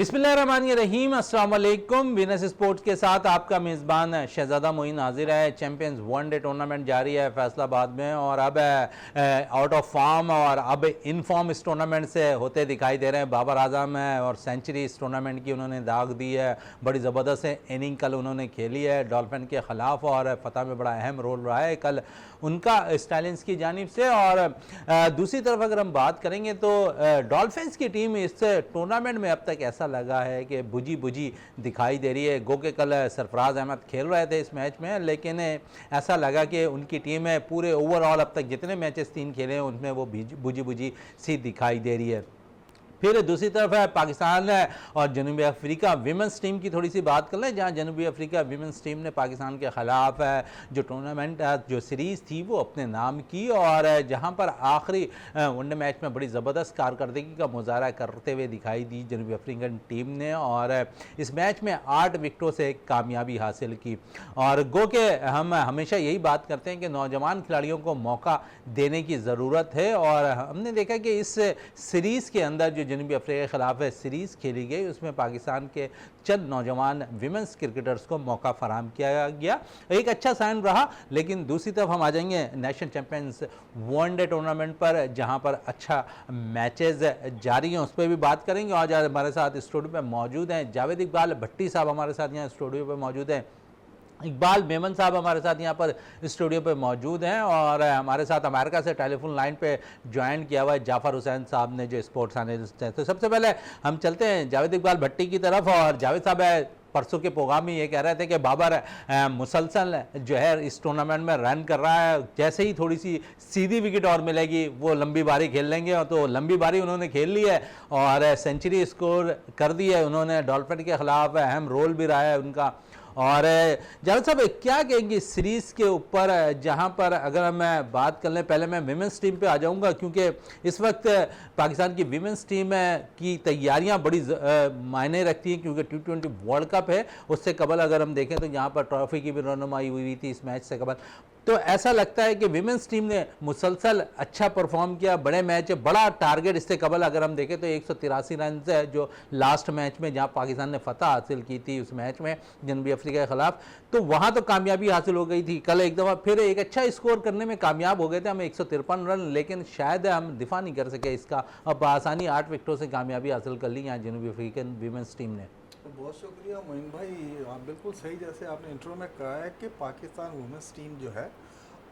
बिस्मिल्लाहिर्रहमानिर्रहीम, अस्सलाम वालेकुम। वीनस स्पोर्ट्स के साथ आपका मेज़बान शहजादा मोइन हाजिर है। चैंपियंस वनडे टूर्नामेंट जारी है फैसलाबाद में और अब आउट ऑफ फॉर्म और अब इन फॉर्म इस टूर्नामेंट से होते दिखाई दे रहे हैं। बाबर आजम है और सेंचुरी इस टूर्नामेंट की उन्होंने दाग दी है। बड़ी ज़बरदस्त इनिंग कल उन्होंने खेली है डॉल्फिन के ख़िलाफ़ और फतह में बड़ा अहम रोल रहा है कल उनका स्टाइलिंस की जानिब से। और दूसरी तरफ अगर हम बात करेंगे तो डॉल्फिन्स की टीम इस टूर्नामेंट में अब तक ऐसा लगा है कि बुझी बुझी दिखाई दे रही है। गो के कल सरफराज अहमद खेल रहे थे इस मैच में, लेकिन ऐसा लगा कि उनकी टीम है पूरे ओवरऑल अब तक जितने मैचेस 3 खेले हैं उनमें वो बुझी बुझी सी दिखाई दे रही है। फिर दूसरी तरफ है पाकिस्तान और जनूबी अफ्रीका विमेंस टीम की थोड़ी सी बात कर लें, जहां जनूबी अफ्रीका विमेंस टीम ने पाकिस्तान के ख़िलाफ़ जो टूर्नामेंट जो सीरीज़ थी वो अपने नाम की और जहां पर आखिरी वनडे मैच में बड़ी ज़बरदस्त कारकर्दगी का मुजाहरा करते हुए दिखाई दी जनूबी अफ्रीकन टीम ने और इस मैच में 8 विकेटों से कामयाबी हासिल की। और गो के हम हमेशा यही बात करते हैं कि नौजवान खिलाड़ियों को मौका देने की ज़रूरत है और हमने देखा कि इस सीरीज़ के अंदर जो जनूबी अफ्रीका के खिलाफ सीरीज़ खेली गई उसमें पाकिस्तान के चंद नौजवान विमेंस क्रिकेटर्स को मौका फराहम किया गया, एक अच्छा साइन रहा। लेकिन दूसरी तरफ हम आ जाएंगे नेशनल चैंपियंस वनडे टूर्नामेंट पर जहां पर अच्छा मैचेस जारी हैं, उस पर भी बात करेंगे। आज हमारे साथ स्टूडियो पर मौजूद हैं जावेद इकबाल भट्टी साहब, हमारे साथ यहाँ स्टूडियो पर मौजूद हैं। इकबाल मेमन साहब हमारे साथ यहाँ पर स्टूडियो पे मौजूद हैं और हमारे साथ अमेरिका से टेलीफोन लाइन पे ज्वाइन किया हुआ है जाफ़र हुसैन साहब ने जो स्पोर्ट्स एनालिस्ट हैं। तो सबसे पहले हम चलते हैं जावेद इकबाल भट्टी की तरफ। और जावेद साहब परसों के प्रोग्राम में ये कह रहे थे कि बाबर मुसलसल जो है इस टूर्नामेंट में रन कर रहा है, जैसे ही थोड़ी सी सीधी विकेट और मिलेगी वो लंबी बारी खेल लेंगे। और तो लंबी बारी उन्होंने खेल ली है और सेंचुरी स्कोर कर दी है उन्होंने। डॉल्फिन के ख़िलाफ़ अहम रोल भी रहा है उनका। और जावेद साहब क्या कहेंगे सीरीज़ के ऊपर, जहां पर अगर मैं बात कर लें, पहले मैं विमेंस टीम पे आ जाऊंगा क्योंकि इस वक्त पाकिस्तान की विमेंस टीम की तैयारियां बड़ी मायने रखती हैं क्योंकि T20 वर्ल्ड कप है। उससे कबल अगर हम देखें तो यहाँ पर ट्रॉफी की भी रनुमाई हुई थी इस मैच से कबल। तो ऐसा लगता है कि विमेंस टीम ने मुसलसल अच्छा परफॉर्म किया, बड़े मैच बड़ा टारगेट इससे कबल अगर हम देखें तो 183 रन है जो लास्ट मैच में जहां पाकिस्तान ने फतह हासिल की थी उस मैच में जनूबी अफ्रीका के खिलाफ, तो वहां तो कामयाबी हासिल हो गई थी। कल एक दफ़ा फिर एक अच्छा स्कोर करने में कामयाब हो गए थे हम 153 रन, लेकिन शायद हम दिफा नहीं कर सके इसका। अब आसानी 8 विकेटों से कामयाबी हासिल कर ली यहाँ जनूबी अफ्रीकन विमेंस टीम ने। बहुत शुक्रिया मोइन भाई, आप बिल्कुल सही जैसे आपने इंट्रो में कहा है कि पाकिस्तान वुमेंस टीम जो है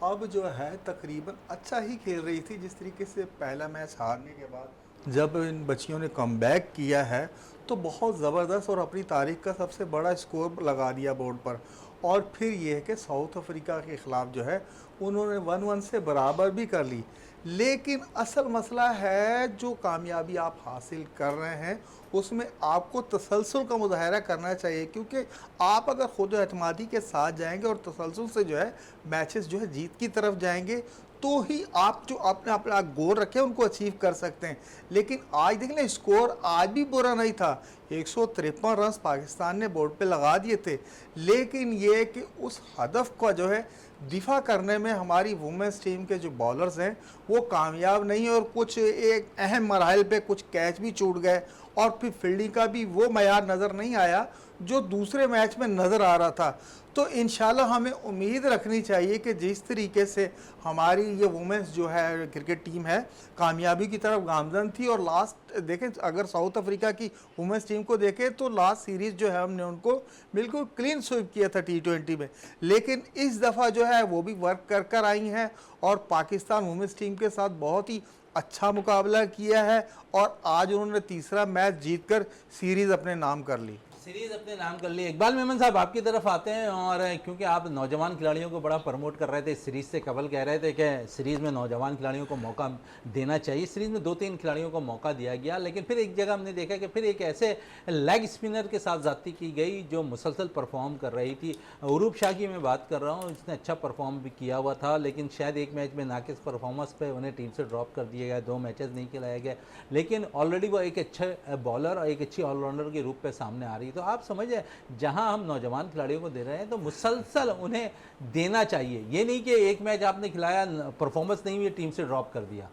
अब जो है तकरीबन अच्छा ही खेल रही थी। जिस तरीके से पहला मैच हारने के बाद जब इन बच्चियों ने कमबैक किया है तो बहुत ज़बरदस्त और अपनी तारीख का सबसे बड़ा स्कोर लगा दिया बोर्ड पर। और फिर ये है कि साउथ अफ्रीका के ख़िलाफ़ जो है उन्होंने 1-1 से बराबर भी कर ली। लेकिन असल मसला है जो कामयाबी आप हासिल कर रहे हैं उसमें आपको तसलसल का मुजाहरा करना चाहिए, क्योंकि आप अगर खुद एतमादी के साथ जाएंगे और तसलसल से जो है मैचेस जो है जीत की तरफ जाएंगे तो ही आप जो अपने अपना गोल रखे उनको अचीव कर सकते हैं। लेकिन आज देख लें स्कोर आज भी बुरा नहीं था, 153 रन पाकिस्तान ने बोर्ड पे लगा दिए थे। लेकिन ये कि उस हदफ का जो है दिफा करने में हमारी वुमेंस टीम के जो बॉलर्स हैं वो कामयाब नहीं, और कुछ एक अहम मराहल पे कुछ कैच भी छूट गए और फिर फील्डिंग का भी वो मयार नज़र नहीं आया जो दूसरे मैच में नज़र आ रहा था। तो इंशाल्लाह हमें उम्मीद रखनी चाहिए कि जिस तरीके से हमारी ये वुमेंस जो है क्रिकेट टीम है कामयाबी की तरफ गामजन थी। और लास्ट देखें अगर साउथ अफ्रीका की वुमेंस टीम को देखें तो लास्ट सीरीज़ जो है हमने उनको बिल्कुल क्लीन स्वीप किया था T20 में, लेकिन इस दफ़ा जो है वो भी वर्क कर कर आई हैं और पाकिस्तान वुमेंस टीम के साथ बहुत ही अच्छा मुकाबला किया है और आज उन्होंने तीसरा मैच जीतकर सीरीज़ अपने नाम कर ली। सीरीज़ अपने नाम कर ली। इकबाल मेमन साहब आपकी तरफ आते हैं और क्योंकि आप नौजवान खिलाड़ियों को बड़ा प्रमोट कर रहे थे सीरीज़ से कबल, कह रहे थे कि सीरीज़ में नौजवान खिलाड़ियों को मौका देना चाहिए। सीरीज़ में 2-3 खिलाड़ियों को मौका दिया गया, लेकिन फिर एक जगह हमने देखा कि फिर एक ऐसे लेग स्पिनर के साथ ज़्यादती की गई जो मुसलसल परफॉर्म कर रही थी। उरूब शाह की मैं बात कर रहा हूँ, इसने अच्छा परफॉर्म भी किया हुआ था, लेकिन शायद एक मैच में नाकिस परफॉर्मेंस पर उन्हें टीम से ड्रॉप कर दिया गया, 2 मैचेस नहीं खिलाए गए। लेकिन ऑलरेडी वो एक अच्छे बॉलर और एक अच्छी ऑलराउंडर के रूप में सामने आ रही है। तो आप समझे जहां हम नौजवान खिलाड़ियों को दे रहे हैं तो मुसलसल उन्हें देना चाहिए, ये नहीं कि एक मैच आपने खिलाया परफॉर्मेंस नहीं हुई टीम से ड्रॉप कर दिया।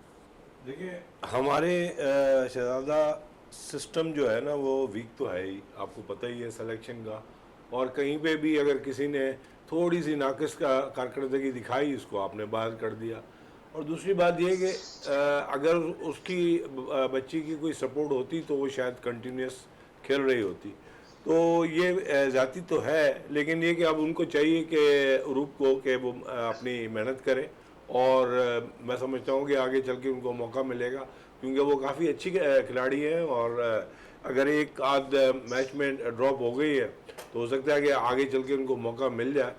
देखिए हमारे शहजादा सिस्टम जो है ना वो वीक तो है ही, आपको पता ही है सिलेक्शन का। और कहीं पे भी अगर किसी ने थोड़ी सी नाकिस का कारकर्दगी दिखाई, उसको आपने बाहर कर दिया। और दूसरी बात ये कि अगर उसकी बच्ची की कोई सपोर्ट होती तो वो शायद कंटिन्यूस खेल रही होती। तो ये ज़ाती तो है, लेकिन ये कि अब उनको चाहिए कि रूप को कि वो अपनी मेहनत करें। और मैं समझता हूँ कि आगे चल के उनको मौका मिलेगा, क्योंकि वो काफ़ी अच्छी खिलाड़ी हैं। और अगर एक आध मैच में ड्रॉप हो गई है तो हो सकता है कि आगे चल के उनको मौका मिल जाए।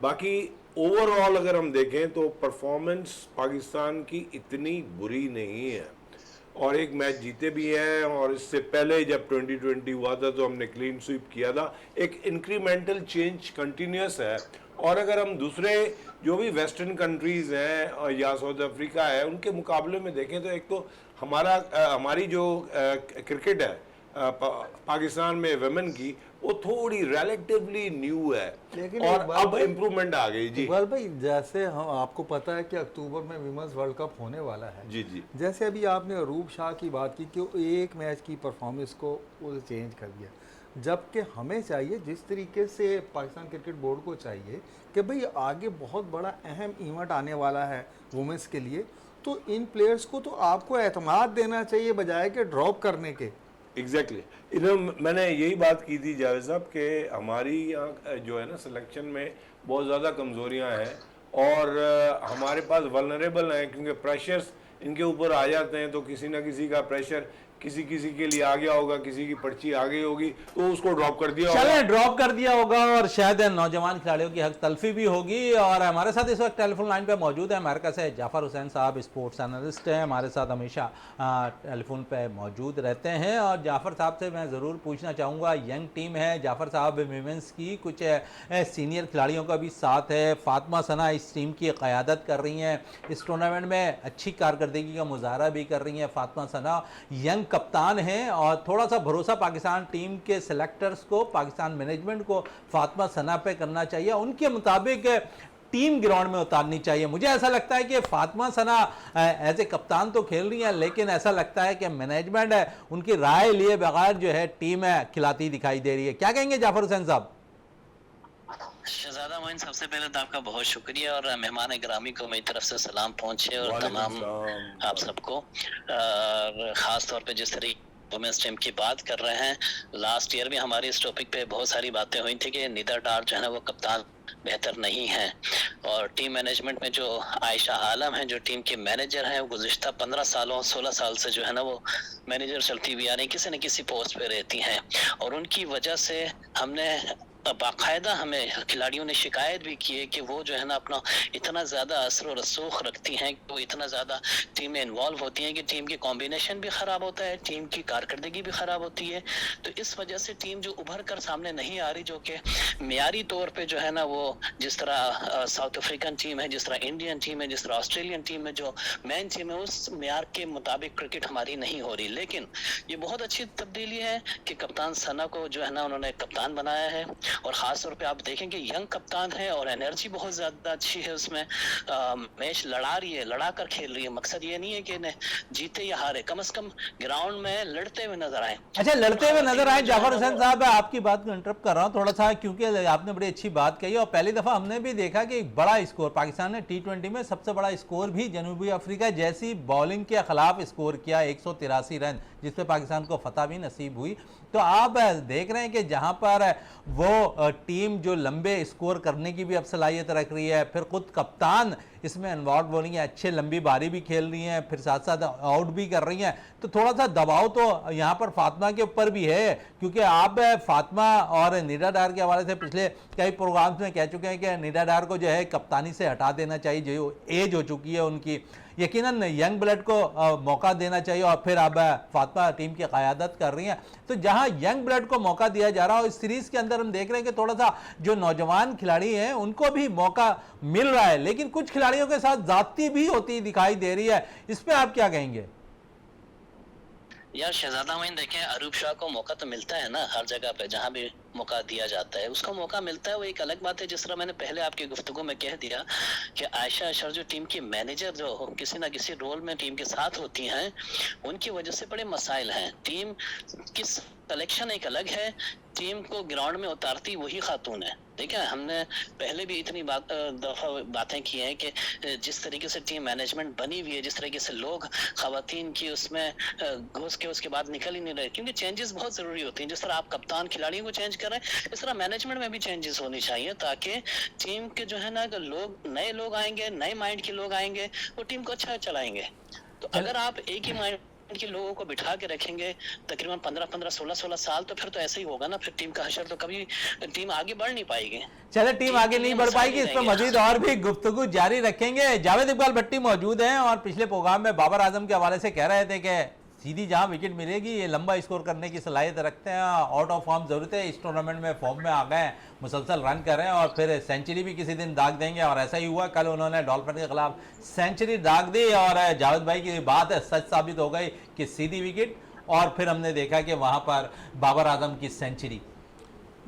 बाकी ओवरऑल अगर हम देखें तो परफॉर्मेंस पाकिस्तान की इतनी बुरी नहीं है, और एक मैच जीते भी हैं। और इससे पहले जब 2020 हुआ था तो हमने क्लीन स्वीप किया था। एक इंक्रीमेंटल चेंज कंटिन्यूस है। और अगर हम दूसरे जो भी वेस्टर्न कंट्रीज़ हैं या साउथ अफ्रीका है, उनके मुकाबले में देखें तो एक तो हमारी जो क्रिकेट है पाकिस्तान में वेमेन की, वो थोड़ी रिलेटिवली न्यू है, लेकिन और इकबाल अब भाई- इम्प्रूवमेंट आ गई। जी इकबाल भाई, जैसे हम आपको पता है कि अक्टूबर में विमेंस वर्ल्ड कप होने वाला है। जी जी जैसे अभी आपने अरूप शाह की बात की कि वो एक मैच की परफॉर्मेंस को वो चेंज कर दिया, जबकि हमें चाहिए, जिस तरीके से पाकिस्तान क्रिकेट बोर्ड को चाहिए कि भाई आगे बहुत बड़ा अहम इवेंट आने वाला है वुमेंस के लिए, तो इन प्लेयर्स को तो आपको एतमाद देना चाहिए बजाय कि ड्रॉप करने के। एग्जैक्टली मैंने यही बात की थी जावेद साहब कि हमारी यहाँ जो है ना सिलेक्शन में बहुत ज़्यादा कमज़ोरियाँ हैं। और हमारे पास वल्नरेबल हैं, क्योंकि प्रेशर्स इनके ऊपर आ जाते हैं। तो किसी ना किसी का प्रेशर किसी किसी के लिए आ गया होगा, किसी की पर्ची आ गई होगी तो उसको ड्रॉप कर दिया होगा। चले ड्रॉप कर दिया होगा, और शायद नौजवान खिलाड़ियों की हक तलफी भी होगी। और हमारे साथ इस वक्त टेलीफोन लाइन पे मौजूद है अमेरिका से जाफर हुसैन साहब, स्पोर्ट्स एनालिस्ट हैं, हमारे साथ हमेशा टेलीफोन पे मौजूद रहते हैं। और जाफर साहब से मैं ज़रूर पूछना चाहूँगा, यंग टीम है जाफर साहब वीमेंस की, कुछ सीनियर खिलाड़ियों का भी साथ है। फातिमा सना इस टीम की क़यादत कर रही हैं, इस टूर्नामेंट में अच्छी कारकर्दगी का मुजाहरा भी कर रही हैं। फातिमा सना यंग कप्तान हैं, और थोड़ा सा भरोसा पाकिस्तान टीम के सेलेक्टर्स को, पाकिस्तान मैनेजमेंट को फातिमा सना पे करना चाहिए, उनके मुताबिक टीम ग्राउंड में उतारनी चाहिए। मुझे ऐसा लगता है कि फातिमा सना एज ए कप्तान तो खेल रही हैं, लेकिन ऐसा लगता है कि मैनेजमेंट है उनकी राय लिए बगैर जो है टीम है खिलाती दिखाई दे रही है। क्या कहेंगे जाफर हुसैन साहब? शहजादा मोइन, सबसे पहले तो आपका बहुत शुक्रिया, और मेहमान गिरामी को मेरी तरफ से सलाम पहुंचे, और तमाम आप सबको। ख़ास तौर पे जिस तरीके वुमेंस टीम की बात कर रहे हैं, लास्ट ईयर भी हमारी इस टॉपिक पे बहुत सारी बातें हुई थी कि निदा डार जो है ना वो कप्तान बेहतर नहीं है। और टीम मैनेजमेंट में जो आयशा आलम है, जो टीम के मैनेजर हैं, वो गुज़िश्ता 15 सालों 16 साल से जो है ना वो मैनेजर चलती हुई आ रही, किसी न किसी पोस्ट पे रहती हैं। और उनकी वजह से हमने बाकायदा हमें खिलाड़ियों ने शिकायत भी की है कि वो जो है ना अपना इतना ज़्यादा असर और रसूख रखती हैं, कि वो इतना ज़्यादा टीम में इन्वॉल्व होती हैं कि टीम की कॉम्बिनेशन भी ख़राब होता है, टीम की कारकर्दगी भी ख़राब होती है। तो इस वजह से टीम जो उभर कर सामने नहीं आ रही, जो कि मियारी तौर पे जो है ना वो जिस तरह साउथ अफ्रीकन टीम है, जिस तरह इंडियन टीम है, जिस तरह ऑस्ट्रेलियन टीम है, जो मेन टीम है, उस मियार के मुताबिक क्रिकेट हमारी नहीं हो रही। लेकिन ये बहुत अच्छी तब्दीली है कि कप्तान सना को जो है ना उन्होंने कप्तान बनाया है, और ख़ास तौर पे आप देखेंगे यंग कप्तान है और एनर्जी बहुत ज़्यादा अच्छी है उसमें। मैच लड़ा रही है, लड़ा कर खेल रही है। मकसद ये नहीं है कि इन्हें जीते या हारे, कम से कम ग्राउंड में लड़ते हुए नजर आए। अच्छा, लड़ते हुए नजर आए। जाफर हुसैन साहब, आपकी बात को इंटरप्ट कर रहा हूँ थोड़ा सा, क्योंकि आपने बड़ी अच्छी बात कही, और पहली दफ़ा हमने भी देखा कि एक बड़ा स्कोर पाकिस्तान ने T20 में सबसे बड़ा स्कोर भी जनूबी अफ्रीका जैसी बॉलिंग के खिलाफ स्कोर किया, 183 रन, जिसपे पाकिस्तान को फतह भी नसीब हुई। तो आप देख रहे हैं कि जहां पर वो टीम जो लंबे स्कोर करने की भी अब सलाहियत रख रही है, फिर खुद कप्तान इसमें इन्वॉल्व हो रही हैं, अच्छे लंबी बारी भी खेल रही हैं, फिर साथ साथ आउट भी कर रही हैं, तो थोड़ा सा दबाव तो यहाँ पर फातिमा के ऊपर भी है। क्योंकि आप फातिमा और निदा डार के हवाले से पिछले कई प्रोग्राम्स में कह चुके हैं कि निदा डार को जो है कप्तानी से हटा देना चाहिए, जो एज हो चुकी है उनकी, यकीनन यंग ब्लड को मौका देना चाहिए। और फिर अब फातिमा टीम की क़यादत कर रही हैं, तो जहां यंग ब्लड को मौका दिया जा रहा है, इस सीरीज़ के अंदर हम देख रहे हैं कि थोड़ा सा जो नौजवान खिलाड़ी हैं उनको भी मौका मिल रहा है, लेकिन कुछ खिलाड़ियों के साथ ज़्यादती भी होती दिखाई दे रही है। इस पर आप क्या कहेंगे? यार शहजादा मोइन देखें, अरूप शाह को मौका तो मिलता है ना हर जगह पे, जहाँ भी मौका दिया जाता है उसको मौका मिलता है, वो एक अलग बात है। जिस तरह मैंने पहले आपकी गुफ्तगू में कह दिया कि आयशा अशर जो टीम की मैनेजर जो किसी ना किसी रोल में टीम के साथ होती हैं, उनकी वजह से बड़े मसाइल हैं। टीम की कलेक्शन एक अलग है, टीम को ग्राउंड में उतारती वही खातून है। देखिए हमने पहले भी इतनी दफा बातें की हैं कि जिस तरीके से टीम मैनेजमेंट बनी हुई है, जिस तरीके से लोग खवातीन की उसमें घुस के उसके बाद निकल ही नहीं रहे, क्योंकि चेंजेस बहुत जरूरी होती हैं। जिस तरह आप कप्तान खिलाड़ियों को चेंज कर रहे हैं, इस तरह मैनेजमेंट में भी चेंजेस होनी चाहिए, ताकि टीम के जो है ना, अगर लोग नए लोग आएंगे, नए माइंड के लोग आएंगे, वो टीम को अच्छा चलाएंगे। तो अगर आप एक ही माइंड के लोगों को बिठा के रखेंगे तकरीबन 15-15, 16-16 साल, तो फिर तो ऐसे ही होगा ना, फिर टीम का हशर तो कभी टीम आगे बढ़ नहीं पाएगी। चले टीम आगे नहीं बढ़ पाएगी, इस पर मजीद और भी गुफ्तगू जारी रखेंगे। जावेद इकबाल भट्टी मौजूद हैं और पिछले प्रोग्राम में बाबर आजम के हवाले से कह रहे थे कि सीधी जहां विकेट मिलेगी ये लंबा स्कोर करने की सलाहियत रखते हैं, आउट ऑफ फॉर्म जरूरत है, इस टूर्नामेंट में फॉर्म में आ गए हैं, मुसलसल रन कर रहे हैं और फिर सेंचुरी भी किसी दिन दाग देंगे। और ऐसा ही हुआ, कल उन्होंने डॉल्फिन के खिलाफ सेंचुरी दाग दी और जावेद भाई की बात सच साबित हो गई कि सीधी विकेट, और फिर हमने देखा कि वहां पर बाबर आजम की सेंचुरी।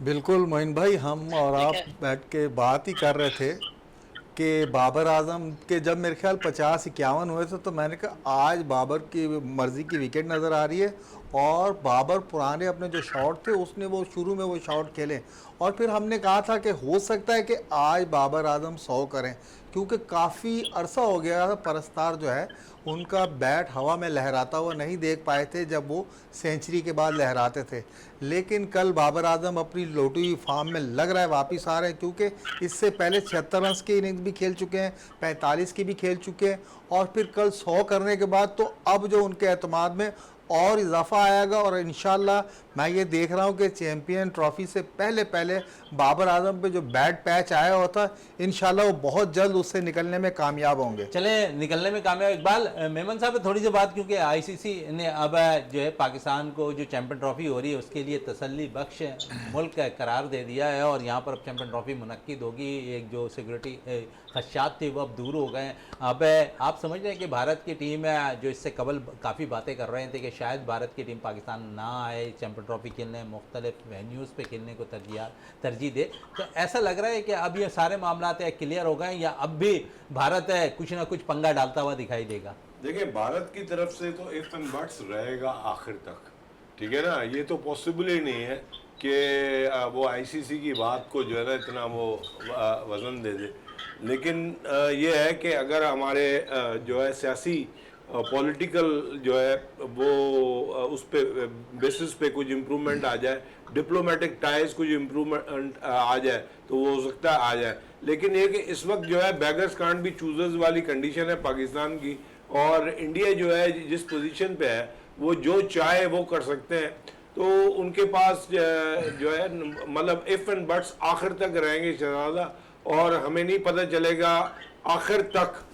बिल्कुल मोइन भाई, हम और आप बैठ के बात ही कर रहे थे कि बाबर आजम के जब मेरे ख्याल 50-51 हुए थे, तो मैंने कहा आज बाबर की मर्ज़ी की विकेट नज़र आ रही है और बाबर पुराने अपने जो शॉट थे उसने वो शुरू में वो शॉट खेले, और फिर हमने कहा था कि हो सकता है कि आज बाबर आजम 100 करें, क्योंकि काफ़ी अरसा हो गया था परस्तार जो है उनका बैट हवा में लहराता हुआ नहीं देख पाए थे जब वो सेंचुरी के बाद लहराते थे। लेकिन कल बाबर आजम अपनी लौटी हुई फॉर्म में लग रहा है वापस आ रहे हैं, क्योंकि इससे पहले 76 रन की इनिंग्स भी खेल चुके हैं, 45 की भी खेल चुके हैं, और फिर कल 100 करने के बाद तो अब जो उनके एतमाद में और इजाफा आएगा। और इंशाल्लाह मैं ये देख रहा हूँ कि चैम्पियन ट्रॉफी से पहले पहले बाबर आजम पे जो बैड पैच आया होता, इंशाल्लाह वो बहुत जल्द उससे निकलने में कामयाब होंगे। चले निकलने में कामयाब। इकबाल मेमन साहब थोड़ी सी बात, क्योंकि आईसीसी ने अब जो है पाकिस्तान को जो चैंपियन ट्रॉफी हो रही है उसके लिए तसल्ली बख्श मुल्क करार दे दिया है और यहाँ पर अब चैंपियन ट्रॉफी मुनक्किद होगी। एक जो सिक्योरिटी खदशात थे वो अब दूर हो गए। अब आप समझ रहे हैं कि भारत की टीम है जो इससे कबल काफ़ी बातें कर रहे थे कि शायद भारत की टीम पाकिस्तान ना आए चैंपियन ट्रॉफी खेलने, मुख्तलिफ वेन्यूज़ पे खेलने को तरजीह दे, तो ऐसा लग रहा है कि अब ये सारे मामला क्लियर हो गए या अब भी भारत कुछ ना कुछ पंगा डालता हुआ दिखाई देगा? देखिए भारत की तरफ से तो इफ एंड बट्स रहेगा आखिर तक, ठीक है ना। ये तो पॉसिबल ही नहीं है कि वो आईसीसी की बात को जो है ना इतना वो वजन दे दे। लेकिन ये है कि अगर हमारे जो है सियासी पॉलिटिकल जो है वो उस पे बेसिस पे कुछ इम्प्रूवमेंट आ जाए, डिप्लोमेटिक टाइज कुछ इम्प्रूवमेंट आ जाए, तो वो हो सकता है आ जाए। लेकिन ये कि इस वक्त जो है बेगर्स कांट बी चूजर्स वाली कंडीशन है पाकिस्तान की, और इंडिया जो है जिस पोजीशन पे है वो जो चाहे वो कर सकते हैं। तो उनके पास जो है मतलब इफ एंड बट्स आखिर तक रहेंगे शहजादा, और हमें नहीं पता चलेगा आखिर तक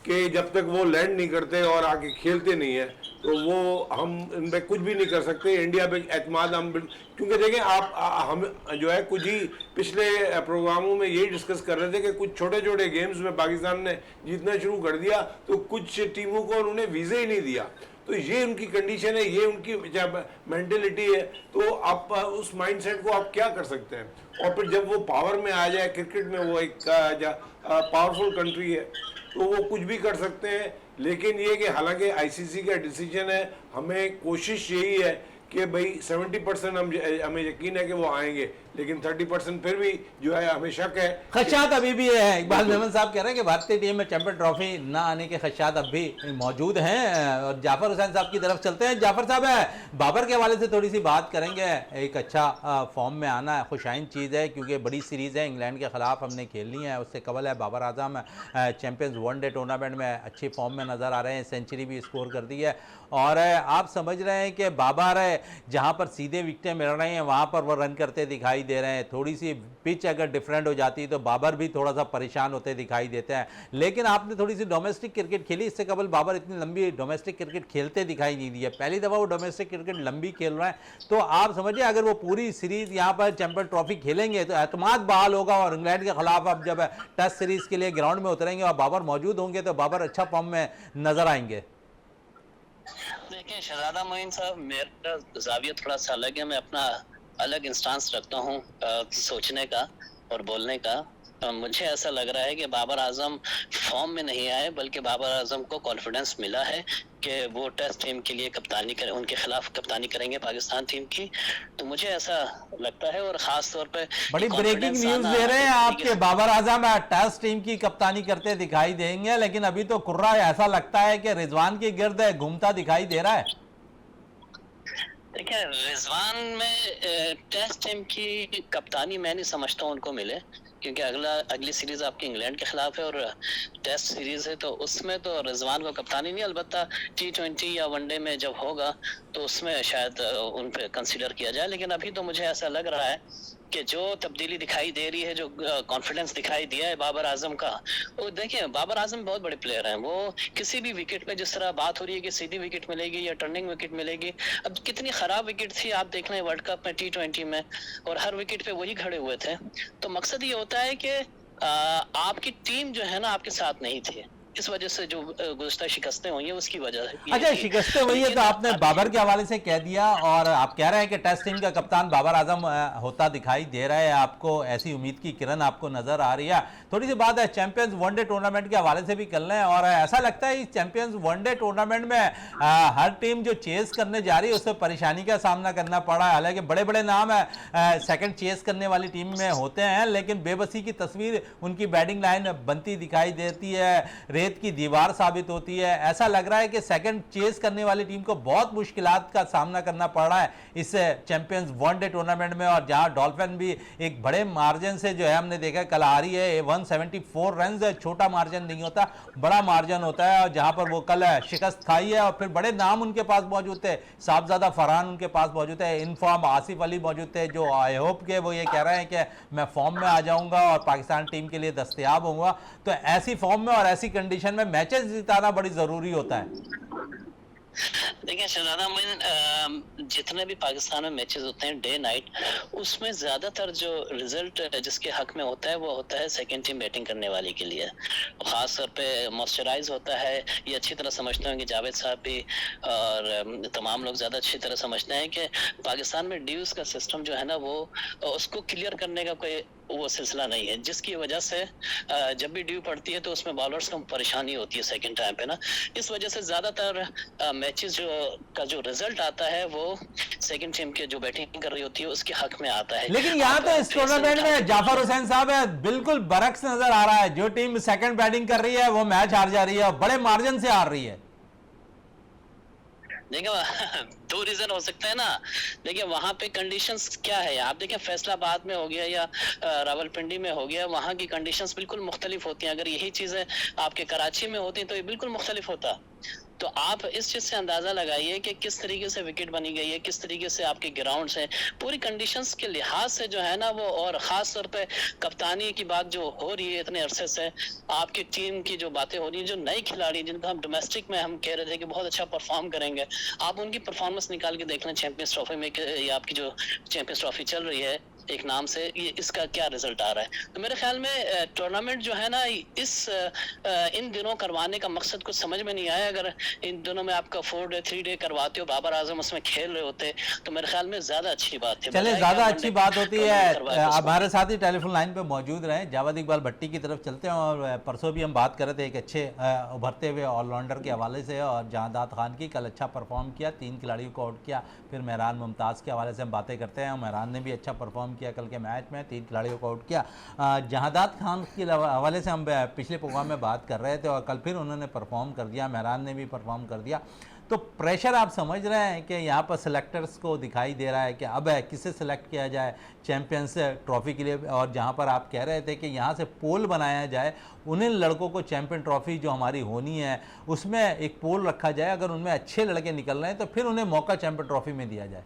कि जब तक वो लैंड नहीं करते और आके खेलते नहीं है तो वो हम इन पे कुछ भी नहीं कर सकते। इंडिया पे एतमाद हम, क्योंकि देखें आप हम जो है कुछ ही पिछले प्रोग्रामों में यही डिस्कस कर रहे थे कि कुछ छोटे छोटे गेम्स में पाकिस्तान ने जीतना शुरू कर दिया तो कुछ टीमों को उन्होंने वीज़ा ही नहीं दिया। तो ये उनकी कंडीशन है, ये उनकी मेंटेलिटी है। तो आप उस माइंडसेट को आप क्या कर सकते हैं? और फिर जब वो पावर में आ जाए, क्रिकेट में वो एक पावरफुल कंट्री है तो वो कुछ भी कर सकते हैं। लेकिन ये कि हालांकि आईसीसी का डिसीजन है, हमें कोशिश यही है कि भाई 70% हमें यकीन है कि वो आएंगे, लेकिन 30% फिर भी जो है हमें शक है, खदशात अभी भी है। इकबाल मेमन साहब कह रहे हैं कि भारतीय टीम में चैंपियन ट्रॉफी ना आने के खदशात अब भी मौजूद हैं। और जाफर हुसैन साहब की तरफ चलते हैं। जाफर साहब बाबर के हवाले से थोड़ी सी बात करेंगे। एक अच्छा फॉर्म में आना खुशाइन चीज़ है, क्योंकि बड़ी सीरीज़ है, इंग्लैंड के खिलाफ हमने खेलनी है। उससे कबल है Babar Azam champions one day tournament में अच्छी फॉर्म में नज़र आ रहे हैं, सेंचुरी भी स्कोर कर दी है। और आप समझ रहे हैं कि बाबर जहाँ पर सीधे विकेटें मिल रही हैं वहाँ पर वो रन करते दिखाई दे रहे हैं। थोड़ी सी पिच अगर डिफरेंट हो जाती है तो बाबर भी थोड़ा सा परेशान होते दिखाई देते हैं। लेकिन आपने थोड़ी सी डोमेस्टिक क्रिकेट खेली, इससे कबल बाबर इतनी लंबी डोमेस्टिक क्रिकेट खेलते दिखाई नहीं दी है, पहली दफ़ा वो डोमेस्टिक क्रिकेट लंबी खेल रहे हैं। तो आप समझिए अगर वो पूरी सीरीज़ यहाँ पर चैंपियन ट्रॉफी खेलेंगे तो एतमाद बहाल होगा, और इंग्लैंड के खिलाफ अब जब टेस्ट सीरीज़ के लिए ग्राउंड में उतरेंगे और बाबर मौजूद होंगे तो बाबर अच्छा फॉर्म में नजर आएंगे। देखिए शहजादा मोइन साहब, मेरा जाविया थोड़ा सा अलग है। मैं अपना अलग इंस्टांस रखता हूँ सोचने का और बोलने का। मुझे ऐसा लग रहा है कि बाबर आजम फॉर्म में नहीं आए, बल्कि बाबर आजम को कॉन्फिडेंस मिला है कि वो टेस्ट टीम के लिए कप्तानी करें, उनके खिलाफ कप्तानी करेंगे पाकिस्तान टीम की। तो मुझे ऐसा लगता है, और खास तौर पे बड़ी ब्रेकिंग न्यूज दे रहे हैं आपके, बाबर आजम टेस्ट टीम की कप्तानी करते दिखाई देंगे, लेकिन अभी तो कुर्रा ऐसा लगता है कि रिजवान के गिर्द घूमता दिखाई दे रहा है। देखिए रिजवान में टेस्ट टीम की कप्तानी मैं नहीं समझता उनको मिले, क्योंकि अगली सीरीज आपकी इंग्लैंड के खिलाफ है और टेस्ट सीरीज है, तो उसमें तो रिजवान को कप्तानी नहीं, अलबत्ता T20 या वनडे में जब होगा तो उसमें शायद उन पे कंसीडर किया जाए। लेकिन अभी तो मुझे ऐसा लग रहा है कि जो तब्दीली दिखाई दे रही है, जो कॉन्फिडेंस दिखाई दिया है बाबर आजम का, वो देखिए बाबर आजम बहुत बड़े प्लेयर हैं। वो किसी भी विकेट पे, जिस तरह बात हो रही है कि सीधी विकेट मिलेगी या टर्निंग विकेट मिलेगी, अब कितनी खराब विकेट थी आप देख लें वर्ल्ड कप में T20 में, और हर विकेट पे वही खड़े हुए थे। तो मकसद ये होता है कि आपकी टीम जो है ना आपके साथ नहीं थी, इस वजह से जो गुज़श्ता शिकस्तें हुई हैं उसकी वजह है। अच्छा, शिकस्तें हुई है तो आपने बाबर के हवाले से कह दिया, और आप कह रहे हैं कि टेस्ट टीम का कप्तान बाबर आजम होता दिखाई दे रहा है, आपको ऐसी उम्मीद की किरण आपको नजर आ रही है। थोड़ी सी बात है चैंपियंस वनडे टूर्नामेंट के हवाले से भी कर लें, और ऐसा लगता है इस चैंपियंस वनडे टूर्नामेंट में हर टीम जो चेस करने जा रही है उससे परेशानी का सामना करना पड़ा है। हालांकि बड़े बड़े नाम है सेकंड चेस करने वाली टीम में होते हैं, लेकिन बेबसी की तस्वीर उनकी बैटिंग लाइन बनती दिखाई देती है, रेत की दीवार साबित होती है। ऐसा लग रहा है कि सेकंड चेस करने वाली टीम को बहुत मुश्किलात का सामना करना पड़ रहा है इस चैंपियंस वनडे टूर्नामेंट में, और जहां डॉल्फिन भी एक बड़े मार्जिन से जो है हमने देखा कल आ रही है। 174 रन छोटा मार्जिन नहीं होता, बड़ा मार्जिन होता है, और जहां पर वो कल शिकस्त खाई है, और फिर बड़े नाम उनके पास मौजूद थे, साहबजादा फरहान उनके पास मौजूद है, इनफॉर्म आसिफ अली मौजूद थे, जो आई होप के वो ये कह रहे हैं कि मैं फॉर्म में आ जाऊंगा और पाकिस्तान टीम के लिए दस्तयाब होऊंगा। तो ऐसी फॉर्म में और ऐसी कंडीशन में मैचेस जिताना बड़ी जरूरी होता है। देखिए शहजादा मोइन, जितने भी पाकिस्तान में मैचेस होते हैं डे नाइट, उसमें ज्यादातर जो रिजल्ट जिसके हक में होता है वो होता है सेकंड टीम बैटिंग करने वाले के लिए। खास तौर पे मॉइस्चराइज होता है, ये अच्छी तरह समझते होंगे जावेद साहब भी, और तमाम लोग ज्यादा अच्छी तरह समझते हैं कि पाकिस्तान में ड्यूज का सिस्टम जो है ना वो उसको क्लियर करने का कोई वो सिलसिला नहीं है, जिसकी वजह से जब भी ड्यू पड़ती है तो उसमें बॉलर्स को परेशानी होती है सेकंड टाइम पे ना। इस वजह से ज्यादातर मैचेस का जो रिजल्ट आता है वो सेकंड टीम के जो बैटिंग कर रही होती है उसके हक में आता है। लेकिन यहाँ तो इस टूर्नामेंट में जाफर हुसैन साहब है बिल्कुल बरक्स नजर आ रहा है, जो टीम सेकंड बैटिंग कर रही है वो मैच हार जा रही है, और बड़े मार्जिन से हार रही है। देखिए दो रीजन हो सकते हैं ना। देखिए वहां पे कंडीशंस क्या है, आप देखें फैसलाबाद में हो गया या रावलपिंडी में हो गया, वहां की कंडीशंस बिल्कुल मुख्तलिफ होती हैं। अगर यही चीजें आपके कराची में होती तो ये बिल्कुल मुख्तलिफ होता। तो आप इस चीज से अंदाजा लगाइए कि किस तरीके से विकेट बनी गई है, किस तरीके से आपके ग्राउंड्स हैं, पूरी कंडीशंस के लिहाज से जो है ना वो, और खास तौर पे कप्तानी की बात जो हो रही है इतने अरसे से, आपकी टीम की जो बातें हो रही हैं, जो नए खिलाड़ी जिनका हम डोमेस्टिक में हम कह रहे थे कि बहुत अच्छा परफॉर्म करेंगे, आप उनकी परफॉर्मेंस निकाल के देख लें चैंपियंस ट्रॉफी में, ये आपकी जो चैंपियंस ट्रॉफी चल रही है एक नाम से, ये इसका क्या रिजल्ट आ रहा है। तो मेरे ख्याल में टूर्नामेंट जो है ना इन दिनों करवाने का मकसद कुछ समझ में नहीं आया। अगर इन दिनों में आपका 4 डे 3 डे करवाते हो, बाबर आजम उसमें खेल रहे होते, तो मेरे ख्याल में ज्यादा अच्छी बात है। चले ज्यादा अच्छी बात होती है। हमारे साथ ही टेलीफोन लाइन पे मौजूद रहे जावेद इकबाल भट्टी की तरफ चलते हैं, और परसों भी हम बात कर रहे थे एक अच्छे उभरते हुए ऑलराउंडर के हवाले से, और जहादात खान की कल अच्छा परफॉर्म किया, 3 खिलाड़ियों को आउट किया। फिर मेहरान मुमताज़ के हवाले से हम बातें करते हैं, मेहरान ने भी अच्छा परफॉर्म किया कल के मैच में, 3 खिलाड़ियों को आउट किया। जहादात खान के हवाले से हम पिछले प्रोग्राम में बात कर रहे थे, और कल फिर उन्होंने परफॉर्म कर दिया, मेहरान ने भी परफॉर्म कर दिया। तो प्रेशर आप समझ रहे हैं कि यहाँ पर सेलेक्टर्स को दिखाई दे रहा है कि अब है किसे सेलेक्ट किया जाए चैंपियंस ट्रॉफी के लिए, और जहाँ पर आप कह रहे थे कि यहाँ से पोल बनाया जाए, उन्हीं लड़कों को चैंपियन ट्रॉफी जो हमारी होनी है उसमें एक पोल रखा जाए, अगर उनमें अच्छे लड़के निकल रहे हैं तो फिर उन्हें मौका चैंपियन ट्रॉफी में दिया जाए।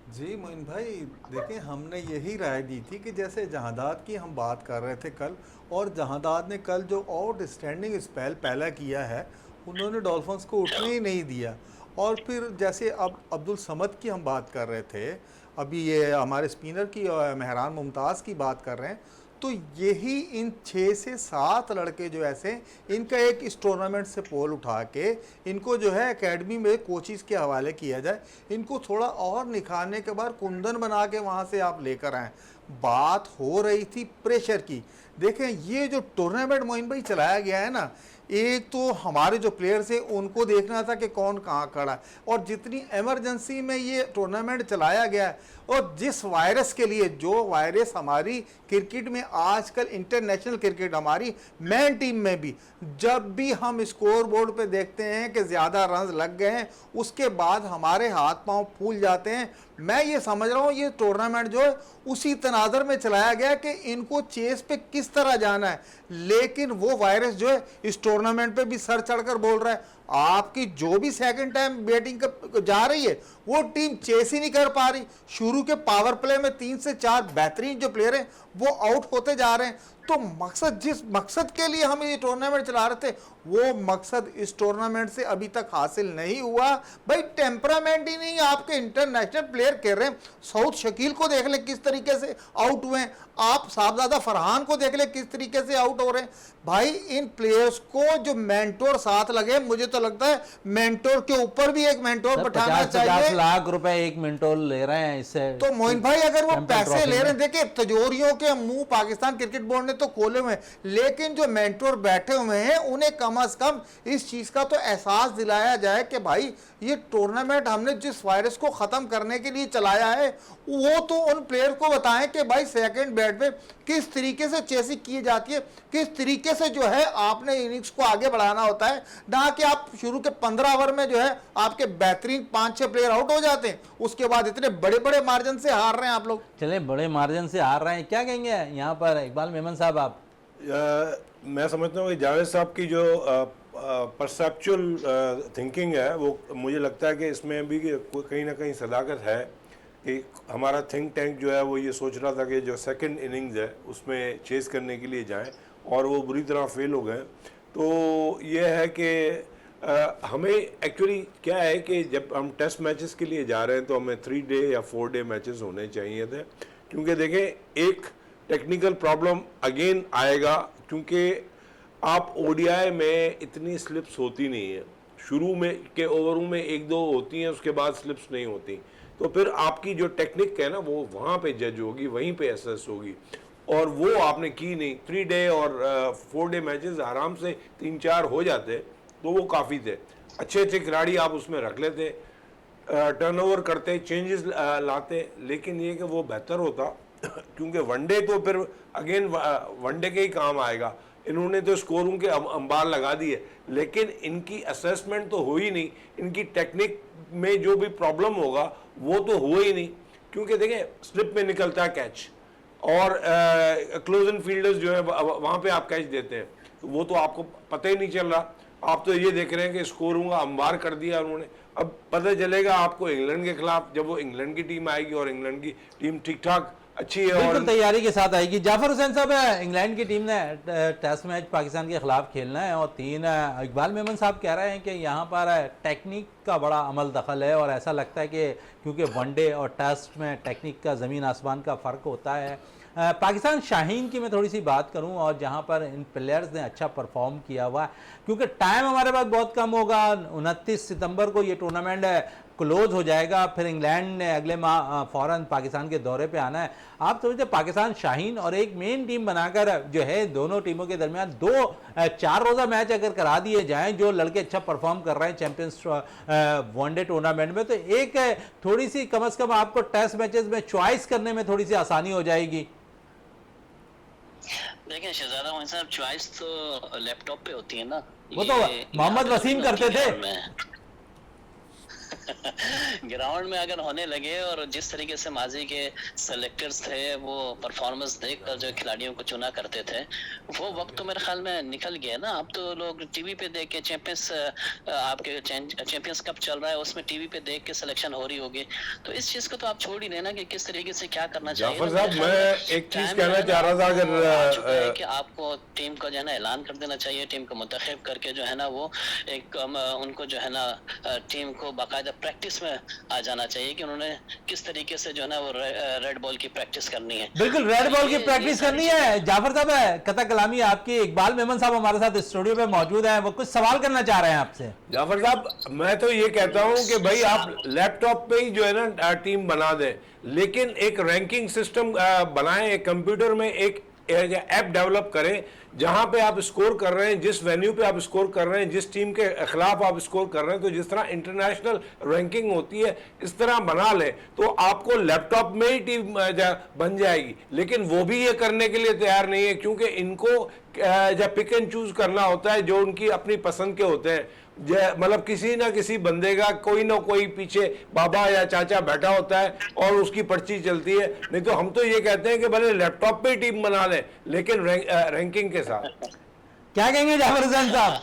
जी मोइन भाई, देखें हमने यही राय दी थी कि जैसे जहादात की हम बात कर रहे थे कल, और जहादात ने कल जो आउटस्टैंडिंग स्पेल पहला किया है, उन्होंने डॉल्फिन्स को उठने ही नहीं दिया। और फिर जैसे अब अब्दुल समद की हम बात कर रहे थे, अभी ये हमारे स्पिनर की मेहरान मुमताज़ की बात कर रहे हैं, तो यही इन 6 से 7 लड़के जो ऐसे, इनका एक इस टूर्नामेंट से पोल उठा के इनको जो है एकेडमी में कोचिज़ के हवाले किया जाए, इनको थोड़ा और निखारने के बाद कुंदन बना के वहाँ से आप लेकर आएँ। बात हो रही थी प्रेशर की। देखें ये जो टूर्नामेंट मोइन भाई चलाया गया है ना, एक तो हमारे जो प्लेयर्स हैं उनको देखना था कि कौन कहाँ खड़ा है, और जितनी इमरजेंसी में ये टूर्नामेंट चलाया गया है, और जिस वायरस के लिए, जो वायरस हमारी क्रिकेट में आजकल इंटरनेशनल क्रिकेट हमारी मेन टीम में भी, जब भी हम स्कोर बोर्ड पे देखते हैं कि ज़्यादा रन लग गए हैं, उसके बाद हमारे हाथ पांव फूल जाते हैं। मैं ये समझ रहा हूँ ये टूर्नामेंट जो है उसी तनाज़र में चलाया गया कि इनको चेस पे किस तरह जाना है, लेकिन वो वायरस जो है इस टूर्नामेंट पे भी सर चढ़कर बोल रहा है। आपकी जो भी सेकंड टाइम बैटिंग जा रही है वो टीम चेस ही नहीं कर पा रही। शुरू के पावर प्ले में 3 से 4 बेहतरीन जो प्लेयर हैं वो आउट होते जा रहे हैं। तो मकसद, जिस मकसद के लिए हम ये टूर्नामेंट चला रहे थे, वो मकसद इस टूर्नामेंट से अभी तक हासिल नहीं हुआ। भाई टेम्परामेंट ही नहीं, आपके इंटरनेशनल प्लेयर कह रहे हैं। सऊद शकील को देख लें किस तरीके से आउट हुए हैं, आप साहबजादा फरहान को देख लें किस तरीके से आउट हो रहे हैं। भाई इन प्लेयर्स को जो मेंटोर साथ लगे, मुझे तो लगता है मेंटोर के ऊपर भी एक मेंटोर बैठाना चाहिए। 50 लाख रुपए एक मेंटोर ले रहे हैं इससे। तो मोइन भाई अगर वो पैसे ले रहे हैं, देखिए तिजोरियों के मुंह पाकिस्तान क्रिकेट बोर्ड ने तो खोले हुए हैं, लेकिन जो मेंटोर बैठे हुए हैं उन्हें कम से कम इस चीज का तो एहसास दिलाया जाए कि भाई ये टूर्नामेंट हमने जिस वायरस को खत्म करने के लिए चलाया है, वो तो उन प्लेयर को बताएं कि भाई सेकंड बैट पे किस तरीके से चेसिंग की जाती है, किस तरीके से जो है आपने इनिंग्स को आगे बढ़ाना होता है, ना कि आप शुरू के 15 ओवर में जो है आपके बेहतरीन 5-6 प्लेयर आउट हो जाते हैं, उसके बाद इतने बड़े बड़े मार्जिन से हार रहे हैं आप लोग। चले बड़े मार्जिन से हार रहे हैं, क्या कहेंगे यहाँ पर इकबाल मेमन साहब आप? मैं समझता हूँ कि जावेद साहब की जो परसेप्चुअल थिंकिंग है, वो मुझे लगता है कि इसमें भी कहीं ना कहीं सदाकत है कि हमारा थिंक टैंक जो है वो ये सोच रहा था कि जो सेकंड इनिंग्स है उसमें चेस करने के लिए जाएं, और वो बुरी तरह फेल हो गए। तो ये है कि हमें एक्चुअली क्या है कि जब हम टेस्ट मैचेस के लिए जा रहे हैं तो हमें 3 डे या 4 डे मैचेस होने चाहिए थे, क्योंकि देखें एक टेक्निकल प्रॉब्लम अगेन आएगा, क्योंकि आप ओडीआई में इतनी स्लिप्स होती नहीं है, शुरू में के ओवरों में 1-2 होती हैं, उसके बाद स्लिप्स नहीं होती, तो फिर आपकी जो टेक्निक है ना वो वहाँ पे जज होगी, वहीं पे एसेस होगी, और वो आपने की नहीं। 3 डे और 4 डे मैचेस आराम से 3-4 हो जाते तो वो काफ़ी थे। अच्छे अच्छे खिलाड़ी आप उसमें रख लेते, टर्नओवर करते, चेंजेस लाते, लेकिन ये कि वो बेहतर होता क्योंकि वनडे तो फिर अगेन वनडे के ही काम आएगा। इन्होंने तो स्कोरों के अंबार लगा दिए, लेकिन इनकी असेसमेंट तो हो ही नहीं, इनकी टेक्निक में जो भी प्रॉब्लम होगा वो तो हो ही नहीं, क्योंकि देखें स्लिप में निकलता है कैच, और क्लोजन फील्डर्स जो है वहाँ पे आप कैच देते हैं, तो वो तो आपको पता ही नहीं चल रहा। आप तो ये देख रहे हैं कि स्कोरों का अंबार कर दिया उन्होंने। अब पता चलेगा आपको इंग्लैंड के खिलाफ, जब वो इंग्लैंड की टीम आएगी, और इंग्लैंड की टीम ठीक ठाक अच्छी है और तैयारी के साथ आएगी। जाफर हुसैन साहब, इंग्लैंड की टीम ने टेस्ट मैच पाकिस्तान के खिलाफ खेलना है, और 3 इकबाल मेमन साहब कह रहे हैं कि यहाँ पर टेक्निक का बड़ा अमल दखल है, और ऐसा लगता है कि क्योंकि वनडे और टेस्ट में टेक्निक का ज़मीन आसमान का फ़र्क होता है। पाकिस्तान शाहीन की मैं थोड़ी सी बात करूं, और जहां पर इन प्लेयर्स ने अच्छा परफॉर्म किया हुआ, क्योंकि टाइम हमारे पास बहुत कम होगा। 29 सितंबर को ये टूर्नामेंट क्लोज हो जाएगा, फिर इंग्लैंड ने अगले माह फ़ौरन पाकिस्तान के दौरे पे आना है। आप समझते पाकिस्तान शाहीन और एक मेन टीम बनाकर जो है दोनों टीमों के दरमियान 2-4 रोज़ा मैच अगर करा दिए जाएं, जो लड़के अच्छा परफॉर्म कर रहे हैं चैंपियंस वनडे टूर्नामेंट में, तो एक थोड़ी सी कम से कम आपको टेस्ट मैचेस में चॉइस करने में थोड़ी सी आसानी हो जाएगी। देखिए शहजादा मोइन साहब, चॉइस तो लैपटॉप पे होती है ना, वो तो मोहम्मद वसीम करते थे। ग्राउंड में अगर होने लगे, और जिस तरीके से माजी के सेलेक्टर्स थे वो परफॉर्मेंस देखकर जो खिलाड़ियों को चुना करते थे, वो वक्त तो मेरे ख्याल में निकल गया ना। अब तो लोग टीवी पे देख के आपके चैंपियंस कप चल रहा है, उसमें टीवी पे देख के सिलेक्शन हो रही होगी, तो इस चीज को तो आप छोड़ ही लेना कि किस तरीके से क्या करना चाहिए। जाफर साहब, मैं एक चीज कहना चाह रहा था, अगर कि आपको टीम को जो है ना ऐलान कर देना चाहिए, टीम को मुंतखब करके जो है ना वो एक उनको जो है ना टीम को बाकायदा प्रैक्टिस में आ जाना चाहिए कि उन्होंने किस तरीके से जो है ना वो रेड बॉल की प्रैक्टिस करनी है। बिल्कुल रेड बॉल की प्रैक्टिस करनी है। जाफर साहब है कथा कलामी आपकी, इकबाल मेमन साहब हमारे साथ स्टूडियो पे मौजूद हैं, वो कुछ सवाल करना चाह रहे हैं आपसे। जाफर साहब, मैं तो ये कहता हूं कि भाई आप लैपटॉप पे ही जो है ना टीम बना दें, लेकिन एक रैंकिंग सिस्टम बनाएं, एक कंप्यूटर में एक ऐप डेवलप करें जहां पे आप स्कोर कर रहे हैं, जिस वेन्यू पे आप स्कोर कर रहे हैं, जिस टीम के खिलाफ आप स्कोर कर रहे हैं, तो जिस तरह इंटरनेशनल रैंकिंग होती है इस तरह बना ले तो आपको लैपटॉप में ही टीम बन जाएगी। लेकिन वो भी ये करने के लिए तैयार नहीं है, क्योंकि इनको जब पिक एंड चूज करना होता है जो उनकी अपनी पसंद के होते हैं, मतलब किसी ना किसी बंदे का कोई ना कोई पीछे बाबा या चाचा बैठा होता है और उसकी पर्ची चलती है। नहीं तो हम तो ये कहते हैं कि भले लैपटॉप पे टीम बना लें लेकिन रैंकिंग के साथ। क्या कहेंगे जाफर हुसैन साहब?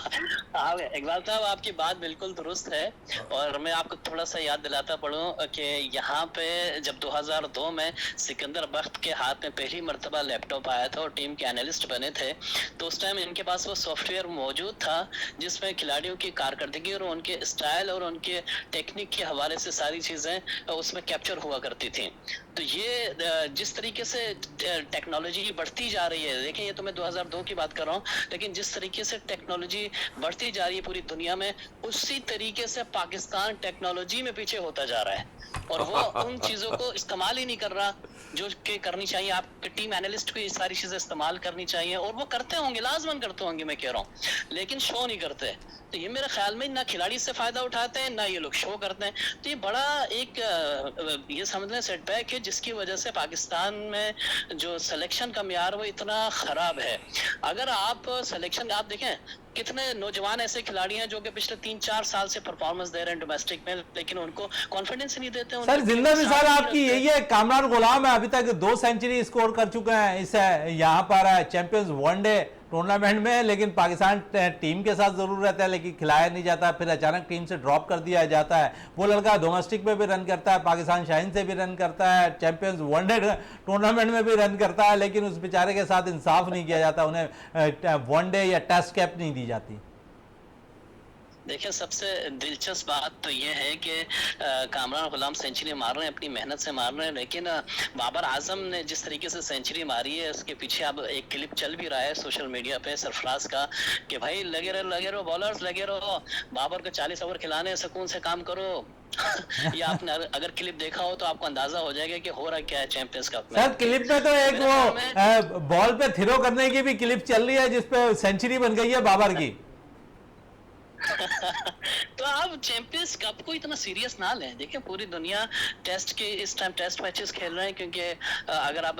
हाँ इकबाल साहब, आपकी बात बिल्कुल दुरुस्त है। और मैं आपको थोड़ा सा याद दिलाता पड़ूं कि यहाँ पे जब 2002 में सिकंदर बख्त के हाथ में पहली मर्तबा लैपटॉप आया था और टीम के एनालिस्ट बने थे, तो उस टाइम इनके पास वो सॉफ्टवेयर मौजूद था जिसमें खिलाड़ियों की कारकर्दगी और उनके स्टाइल और उनके टेक्निक के हवाले से सारी चीज़ें उसमें कैप्चर हुआ करती थी। तो ये जिस तरीके से टेक्नोलॉजी बढ़ती जा रही है, देखिए ये तो मैं 2002 की बात कर रहा हूँ, लेकिन जिस तरीके से टेक्नोलॉजी बढ़ती जा रही है पूरी दुनिया में, उसी तरीके से पाकिस्तान टेक्नोलॉजी में पीछे होता जा रहा है और वो उन चीजों को इस्तेमाल ही नहीं कर रहा जो कि करनी चाहिए। आपके टीम एनालिस्ट को ये सारी चीजें इस्तेमाल करनी चाहिए और वो करते होंगे, लाजमन करते होंगे, मैं कह रहा हूँ, लेकिन शो नहीं करते। तो ये मेरे ख्याल में ना खिलाड़ी से फायदा उठाते हैं ना ये लोग शो करते हैं। तो ये बड़ा एक ये समझ लें सेटबैक है जिसकी वजह से पाकिस्तान में जो सिलेक्शन का म्यार वो इतना खराब है। अगर आप सिलेक्शन आप देखें, कितने नौजवान ऐसे खिलाड़ी हैं जो कि पिछले 3-4 साल से परफॉर्मेंस दे रहे हैं डोमेस्टिक में, लेकिन उनको कॉन्फिडेंस नहीं देते। सर जिंदा मिसाल आपकी यही है, कामरान गुलाम है, अभी तक 2 सेंचुरी स्कोर कर चुके हैं इस यहाँ पर चैंपियंस वनडे टूर्नामेंट में, लेकिन पाकिस्तान टीम के साथ जरूर रहता है लेकिन खिलाया नहीं जाता, फिर अचानक टीम से ड्रॉप कर दिया जाता है। वो लड़का डोमेस्टिक में भी रन करता है, पाकिस्तान शाहीन से भी रन करता है, चैंपियंस वनडे टूर्नामेंट में भी रन करता है, लेकिन उस बेचारे के साथ इंसाफ नहीं किया जाता, उन्हें वनडे या टेस्ट कैप नहीं दी जाती। देखिए सबसे दिलचस्प बात तो ये है कि कामरान गुलाम सेंचुरी मार रहे हैं, अपनी मेहनत से मार रहे हैं, लेकिन बाबर आजम ने जिस तरीके से सेंचुरी मारी है उसके पीछे अब एक क्लिप चल भी रहा है सोशल मीडिया पे सरफराज का कि भाई लगे रहो बॉलर्स, लगे रहो, बाबर को 40 ओवर खिलाने, सुकून से काम करो। या आपने अगर क्लिप देखा हो तो आपको अंदाजा हो जाएगा कि हो रहा क्या है चैंपियंस कप में। सर क्लिप में तो एक वो बॉल पे थ्रो करने की भी क्लिप चल रही है जिसपे सेंचुरी बन गई है बाबर की। तो आप चैंपियंस कप को इतना सीरियस ना लें। देखिए पूरी दुनिया टेस्ट के इस टाइम टेस्ट मैचेस खेल रहे हैं, क्योंकि अगर आप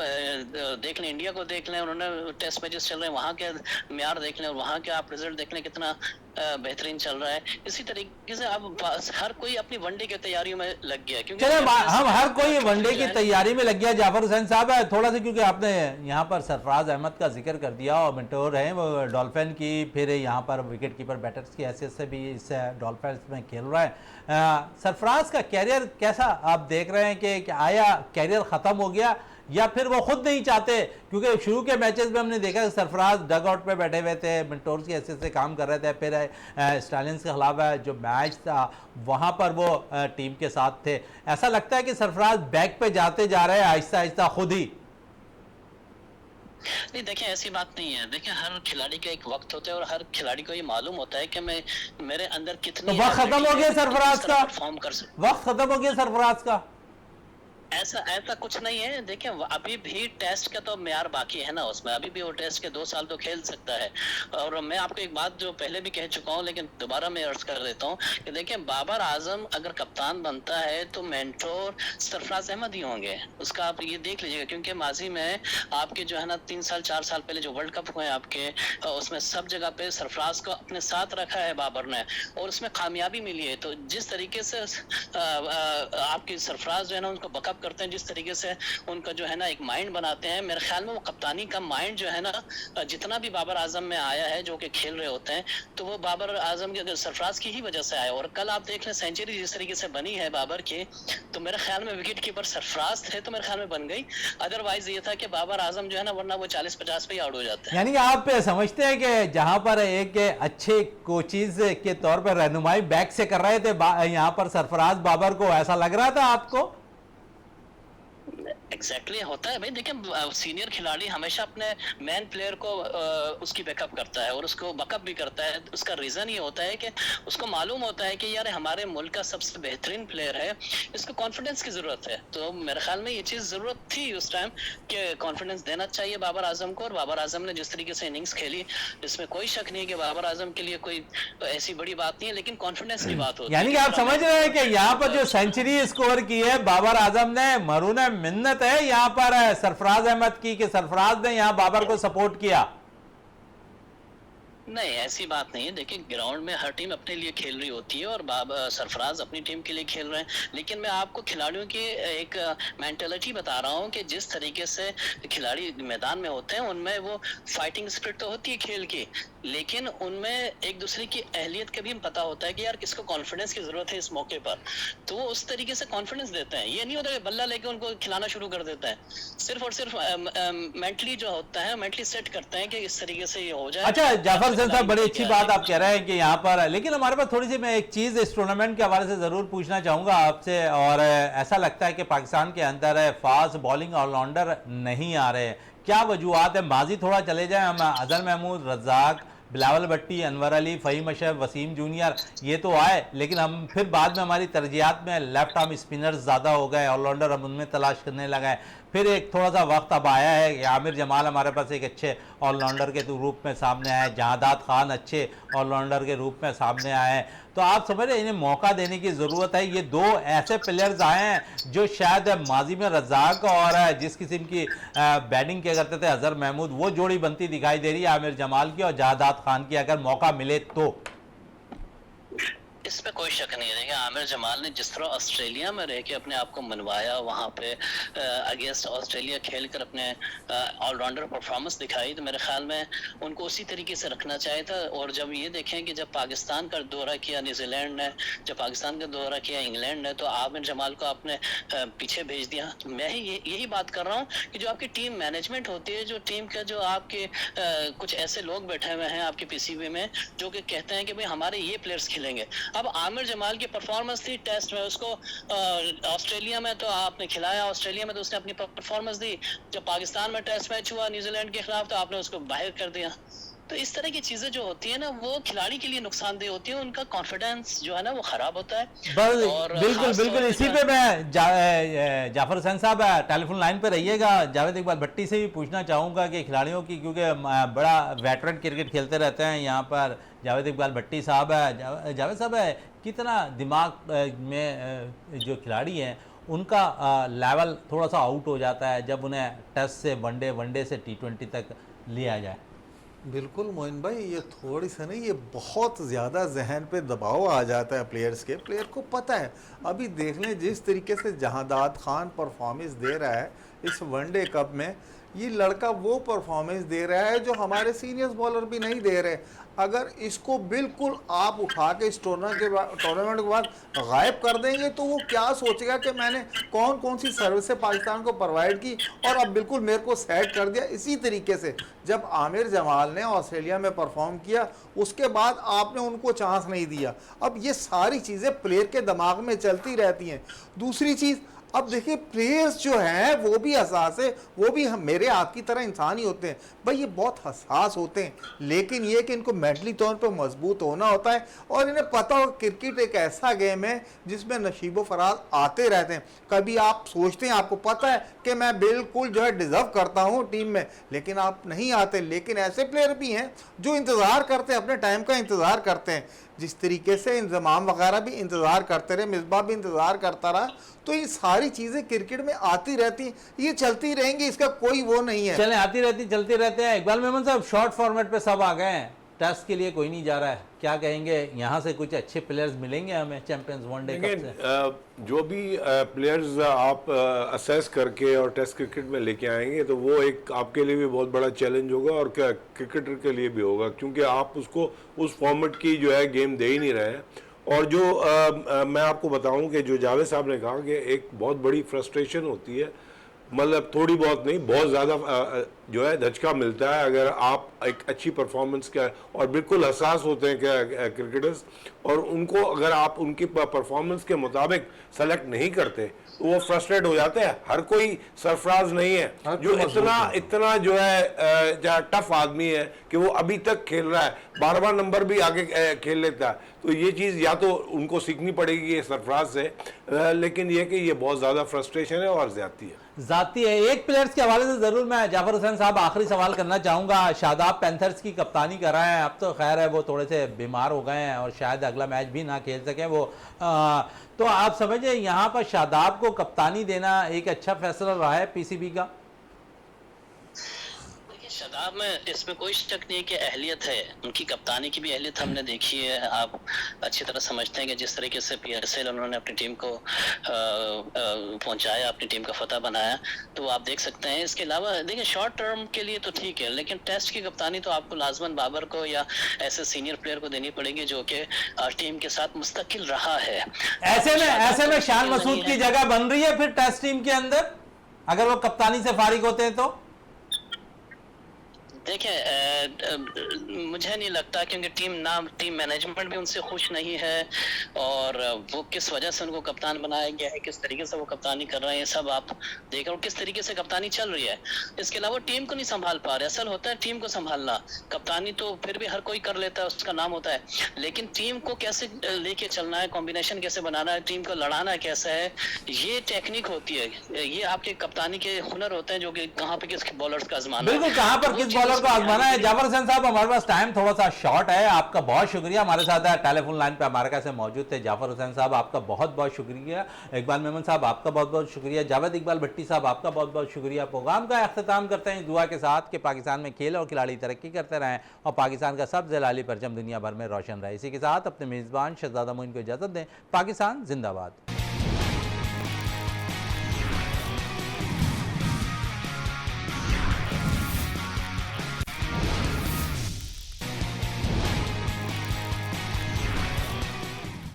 देख लें, इंडिया को देख लें, उन्होंने टेस्ट मैचेस चल रहे हैं, वहाँ के म्यार देख लें और वहाँ के आप रिजल्ट देख लें कितना बेहतरीन चल रहा है। इसी तरीके से अब हर कोई अपनी वनडे की तैयारियों में लग गया, क्योंकि हम हर कोई वनडे की तैयारी में लग गया। जाफर हुसैन साहब है थोड़ा सा, क्योंकि आपने यहाँ पर सरफराज अहमद का जिक्र कर दिया और मेंटोर हैं वो डॉल्फिन की, फिर यहाँ पर विकेट कीपर बैटर्स की हैसियत से भी इस डॉल्फिन में खेल रहा है। सरफराज का कैरियर कैसा आप देख रहे हैं कि आया कैरियर ख़त्म हो गया या फिर वो खुद नहीं चाहते? क्योंकि शुरू के मैचेस में हमने देखा कि सरफराज डग आउट पे बैठे हुए थे, मेंटोर्स की हैसियत से काम कर रहे थे, फिर स्टालिन्स के खिलाफ जो मैच था वहाँ पर वो टीम के साथ थे। ऐसा लगता है कि सरफराज बैक पे जाते जा रहे हैं आहिस्ता आहिस्ता खुद ही। नहीं देखिए ऐसी बात नहीं है। देखिए हर खिलाड़ी का एक वक्त होता है और हर खिलाड़ी को ये मालूम होता है कि मैं मेरे अंदर कितनी तो वक्त खत्म हो गया सरफराज का, परफॉर्म कर सकता, वक्त खत्म हो गया सरफराज का। ऐसा कुछ नहीं है। देखिए अभी भी टेस्ट का तो म्यार बाकी है ना, उसमें अभी भी वो टेस्ट के 2 साल तो खेल सकता है। और मैं आपको एक बात जो पहले भी कह चुका हूँ लेकिन दोबारा मैं अर्ज कर देता हूँ कि देखिए बाबर आजम अगर कप्तान बनता है तो मेंटोर सरफराज अहमद ही होंगे, उसका आप ये देख लीजिएगा। क्योंकि माजी में आपके जो है ना 3 साल 4 साल पहले जो वर्ल्ड कप हुए आपके, उसमें सब जगह पे सरफराज को अपने साथ रखा है बाबर ने और उसमें कामयाबी मिली है। तो जिस तरीके से आपकी सरफराज जो है ना उनको बकअप बैकअप करते हैं, जिस तरीके से उनका जो है ना एक माइंड बनाते हैं, मेरे ख्याल में वो कप्तानी का माइंड जो है ना, जितना भी बाबर आजम में आया है जो कि खेल रहे होते हैं, तो वो बाबर आजम के सरफराज की ही वजह से आया। और कल आप देख लें सेंचुरी जिस तरीके से बनी है बाबर की, तो मेरे ख्याल में विकेट कीपर सरफराज थे तो मेरे ख्याल में बन गई, अदरवाइज ये था कि बाबर आजम जो है ना, वरना वो 40-50 पे ही आउट हो जाते हैं। यानी कि आप समझते हैं कि जहां पर एक अच्छे कोचिज के तौर पर रहनुमाई बैक से कर रहे थे, यहां पर सरफराज बाबर को, ऐसा लग रहा था आपको? एग्जैक्टली होता है भाई। देखिए सीनियर खिलाड़ी हमेशा अपने मैन प्लेयर को उसकी बैकअप करता है और उसको बैकअप भी करता है। उसका रीजन ये होता है कि उसको मालूम होता है कि यार हमारे मुल्क का सबसे बेहतरीन प्लेयर है, इसको कॉन्फिडेंस की जरूरत है। तो मेरे ख्याल में ये चीज जरूरत थी उस टाइम कि कॉन्फिडेंस देना चाहिए बाबर आजम को। और बाबर आजम ने जिस तरीके से इनिंग्स खेली, इसमें कोई शक नहीं है कि बाबर आजम के लिए कोई ऐसी बड़ी बात नहीं है, लेकिन कॉन्फिडेंस की बात होती है। यानी कि आप समझ रहे हैं कि यहाँ पर जो सेंचुरी स्कोर की है बाबर आजम ने, मरून मिन्नत है यहाँ पर सरफराज अहमद की, कि सरफराज ने यहाँ बाबर को सपोर्ट किया। नहीं, ऐसी बात नहीं है। देखिए ग्राउंड में हर टीम अपने लिए खेल रही होती है और सरफराज अपनी टीम के लिए खेल रहे हैं, लेकिन मैं आपको खिलाड़ियों की एक मेंटालिटी बता रहा हूँ कि जिस तरीके से खिलाड़ी मैदान में होते हैं उनमें वो फाइटिंग स्पिरिट तो होती है खेल की, लेकिन उनमें एक दूसरे की अहलियत का भी पता होता है कि यार किसको कॉन्फिडेंस की जरूरत है इस मौके पर, तो वो उस तरीके से कॉन्फिडेंस देते हैं। ये नहीं होता कि बल्ला लेके उनको खिलाना शुरू कर देते हैं, सिर्फ और सिर्फ मेंटली जो होता है मेंटली सेट करते हैं कि इस तरीके से ये हो जाए। अच्छा जाफर साहब, बड़ी अच्छी बात आप कह रहे हैं कि यहाँ पर, लेकिन हमारे पास थोड़ी सी, मैं एक चीज इस टूर्नामेंट के हवाले से जरूर पूछना चाहूंगा आपसे, और ऐसा लगता है कि पाकिस्तान के अंदर फास्ट बॉलिंग ऑलराउंडर नहीं आ रहे, क्या वजूहत है? माजी थोड़ा चले जाए हम, अजहर महमूद, रज्जाक, बिलावल भट्टी, अनवर अली, फ़हीम अशरफ, वसीम जूनियर, ये तो आए, लेकिन हम फिर बाद में हमारी तरजीहात में लेफ्ट आर्म स्पिनर्स ज़्यादा हो गए, ऑलराउंडर हम उनमें तलाश करने लगे। फिर एक थोड़ा सा वक्त अब आया है कि आमिर जमाल हमारे पास एक अच्छे ऑलराउंडर के रूप में सामने आए, जहादात खान अच्छे ऑलराउंडर के रूप में सामने आए हैं। तो आप समझ रहे हैं इन्हें मौका देने की ज़रूरत है। ये दो ऐसे प्लेयर्स आए हैं जो शायद माजी में रज़ाक और जिस किस्म की बैटिंग किया करते थे अजहर महमूद, वो जोड़ी बनती दिखाई दे रही है आमिर जमाल की और जहादात खान की, अगर मौका मिले तो। इसमें कोई शक नहीं है। आमिर जमाल ने जिस तरह ऑस्ट्रेलिया में रह के अपने आप को मनवाया, वहाँ पे अगेंस्ट ऑस्ट्रेलिया खेलकर अपने ऑलराउंडर परफॉर्मेंस दिखाई, तो मेरे ख्याल में उनको उसी तरीके से रखना चाहिए था। और जब ये देखें कि जब पाकिस्तान का दौरा किया न्यूजीलैंड ने, जब पाकिस्तान का दौरा किया इंग्लैंड ने, तो आमिर जमाल को आपने पीछे भेज दिया। तो मैं यही बात कर रहा हूँ कि जो आपकी टीम मैनेजमेंट होती है, जो टीम का जो आपके कुछ ऐसे लोग बैठे हुए हैं आपके पीसीबी में जो कि कहते हैं कि भाई हमारे ये प्लेयर्स खेलेंगे। अब आमिर जमाल की परफॉर्मेंस थी टेस्ट में, उसको ऑस्ट्रेलिया में तो आपने खिलाया, ऑस्ट्रेलिया में तो उसने अपनी परफॉर्मेंस दी, जब पाकिस्तान में टेस्ट मैच हुआ न्यूजीलैंड के खिलाफ तो आपने उसको बाहर कर दिया। तो इस तरह की चीजें जो होती है ना, वो खिलाड़ी के लिए नुकसानदेह होती है, उनका कॉन्फिडेंस जो है ना वो खराब होता है। और बिल्कुल बिल्कुल, इसी पे मैं जाफर हुसैन साहब टेलीफोन लाइन पे रहिएगा, जावेद इकबाल भट्टी से भी पूछना चाहूँगा कि खिलाड़ियों की, क्योंकि बड़ा वेटरन क्रिकेट खेलते रहते हैं यहाँ पर जावेद इकबाल भट्टी साहब है। जावेद साहब कितना दिमाग में जो खिलाड़ी हैं उनका लेवल थोड़ा सा आउट हो जाता है जब उन्हें टेस्ट से वनडे से T20 तक लिया जाए? बिल्कुल मोइन भाई, ये थोड़ी सी नहीं, ये बहुत ज़्यादा जहन पे दबाव आ जाता है प्लेयर को पता है। अभी देख लें जिस तरीके से जहादात खान परफॉर्मेंस दे रहा है इस वनडे कप में, ये लड़का वो परफॉर्मेंस दे रहा है जो हमारे सीनियर्स बॉलर भी नहीं दे रहे। अगर इसको बिल्कुल आप उठा के इस टूर्नामेंट के बाद गायब कर देंगे तो वो क्या सोचेगा कि मैंने कौन कौन सी सर्विसें पाकिस्तान को प्रोवाइड की और अब बिल्कुल मेरे को सेट कर दिया। इसी तरीके से जब आमिर जमाल ने ऑस्ट्रेलिया में परफॉर्म किया उसके बाद आपने उनको चांस नहीं दिया। अब ये सारी चीज़ें प्लेयर के दिमाग में चलती रहती हैं। दूसरी चीज़, अब देखिए प्लेयर्स जो हैं वो भी हसास है, वो भी हम मेरे आपकी तरह इंसान ही होते हैं भाई, ये बहुत हसास होते हैं, लेकिन ये कि इनको मेंटली तौर पे मजबूत होना होता है और इन्हें पता हो क्रिकेट एक ऐसा गेम है जिसमें नसीबो फराज आते रहते हैं। कभी आप सोचते हैं, आपको पता है कि मैं बिल्कुल जो है डिज़र्व करता हूँ टीम में, लेकिन आप नहीं आते। लेकिन ऐसे प्लेयर भी हैं जो इंतज़ार करते हैं, अपने टाइम का इंतज़ार करते हैं। जिस तरीके से इंतजाम वगैरह भी इंतज़ार करते रहे, मिसबा भी इंतज़ार करता रहा, तो ये सारी चीज़ें क्रिकेट में आती रहती, ये चलती रहेंगी, इसका कोई वो नहीं है। चलें, आती रहती चलती रहते हैं। इकबाल मेमन साहब, शॉर्ट फॉर्मेट पे सब आ गए हैं, टेस्ट के लिए कोई नहीं जा रहा है, क्या कहेंगे, यहाँ से कुछ अच्छे प्लेयर्स मिलेंगे हमें चैंपियंस वनडे कप लेकिन से? जो भी प्लेयर्स आप असेस करके और टेस्ट क्रिकेट में लेके आएंगे तो वो एक आपके लिए भी बहुत बड़ा चैलेंज होगा और क्रिकेटर के लिए भी होगा, क्योंकि आप उसको उस फॉर्मेट की जो है गेम दे ही नहीं रहे हैं। और जो मैं आपको बताऊं कि जो जावेद साहब ने कहा कि एक बहुत बड़ी फ्रस्ट्रेशन होती है, मतलब थोड़ी बहुत नहीं, बहुत ज़्यादा जो है धचका मिलता है अगर आप एक अच्छी परफॉर्मेंस का, और बिल्कुल हसास होते हैं क्रिकेटर्स, और उनको अगर आप उनकी परफॉर्मेंस के मुताबिक सेलेक्ट नहीं करते तो वो फ्रस्ट्रेट हो जाते हैं। हर कोई सरफराज नहीं है जो इतना जो है टफ आदमी है कि वो अभी तक खेल रहा है, 12वां नंबर भी आगे खेल लेता है। तो ये चीज़ या तो उनको सीखनी पड़ेगी ये सरफराज से, लेकिन ये कि ये बहुत ज़्यादा फ्रस्ट्रेशन है और ज़्यादती है। जाती है। एक प्लेयर्स के हवाले से जरूर मैं जाफर हुसैन साहब आखिरी सवाल करना चाहूंगा। शादाब पैंथर्स की कप्तानी कर रहे हैं, अब तो खैर है वो थोड़े से बीमार हो गए हैं और शायद अगला मैच भी ना खेल सकें वो, तो आप समझे यहाँ पर शादाब को कप्तानी देना एक अच्छा फैसला रहा है पीसीबी का? शादाब में इसमें कोई शक नहीं कि अहलियत है, उनकी कप्तानी की भी अहलियत हमने देखी है। आप अच्छी तरह समझते हैं कि जिस तरीके से पीएसएल उन्होंने अपनी टीम को पहुंचाया, अपनी टीम का फतह बनाया, तो आप देख सकते हैं। इसके अलावा देखिए शॉर्ट टर्म के लिए तो ठीक है, लेकिन टेस्ट की कप्तानी तो आपको लाजमन बाबर को या ऐसे सीनियर प्लेयर को देनी पड़ेगी जो कि टीम के साथ मुस्तकिल रहा है। ऐसे में शान मसूद की जगह बन रही है फिर टेस्ट टीम के अंदर, अगर वो कप्तानी से फारिग होते हैं तो? देखिए मुझे नहीं लगता, क्योंकि टीम मैनेजमेंट भी उनसे खुश नहीं है, और वो किस वजह से उनको कप्तान बनाया गया है, किस तरीके से वो कप्तानी कर रहे हैं, सब आप देख रहे हो किस तरीके से कप्तानी चल रही है। इसके अलावा टीम को नहीं संभाल पा रहे। असल होता है टीम को संभालना, कप्तानी तो फिर भी हर कोई कर लेता है, उसका नाम होता है, लेकिन टीम को कैसे लेके चलना है, कॉम्बिनेशन कैसे बनाना है, टीम को लड़ाना कैसा है, ये टेक्निक होती है, ये आपके कप्तानी के हुनर होते हैं, जो कि कहाँ पे किस बॉलर्स का आजमाना, बिल्कुल कहाँ पर किस बॉलर को आजमाना है। जाफर हुसैन साहब हमारे पास टाइम थोड़ा सा शॉर्ट है, आपका बहुत शुक्रिया। हमारे साथ टेलीफोन लाइन पे हमारे कैसे मौजूद थे जाफर हुसैन साहब, आपका बहुत बहुत शुक्रिया। इकबाल मेमन साहब आपका बहुत बहुत शुक्रिया। जावेद इकबाल भट्टी साहब आपका बहुत बहुत शुक्रिया। प्रोग्राम का अख्ताम करते हैं दुआ के साथ कि पाकिस्तान में खेल और खिलाड़ी तरक्की करते रहें और पाकिस्तान का सब जलाली परचम दुनिया भर में रोशन रहे। इसी के साथ अपने मेज़बान शहजादा मोइन को इजाज़त दें। पाकिस्तान जिंदाबाद।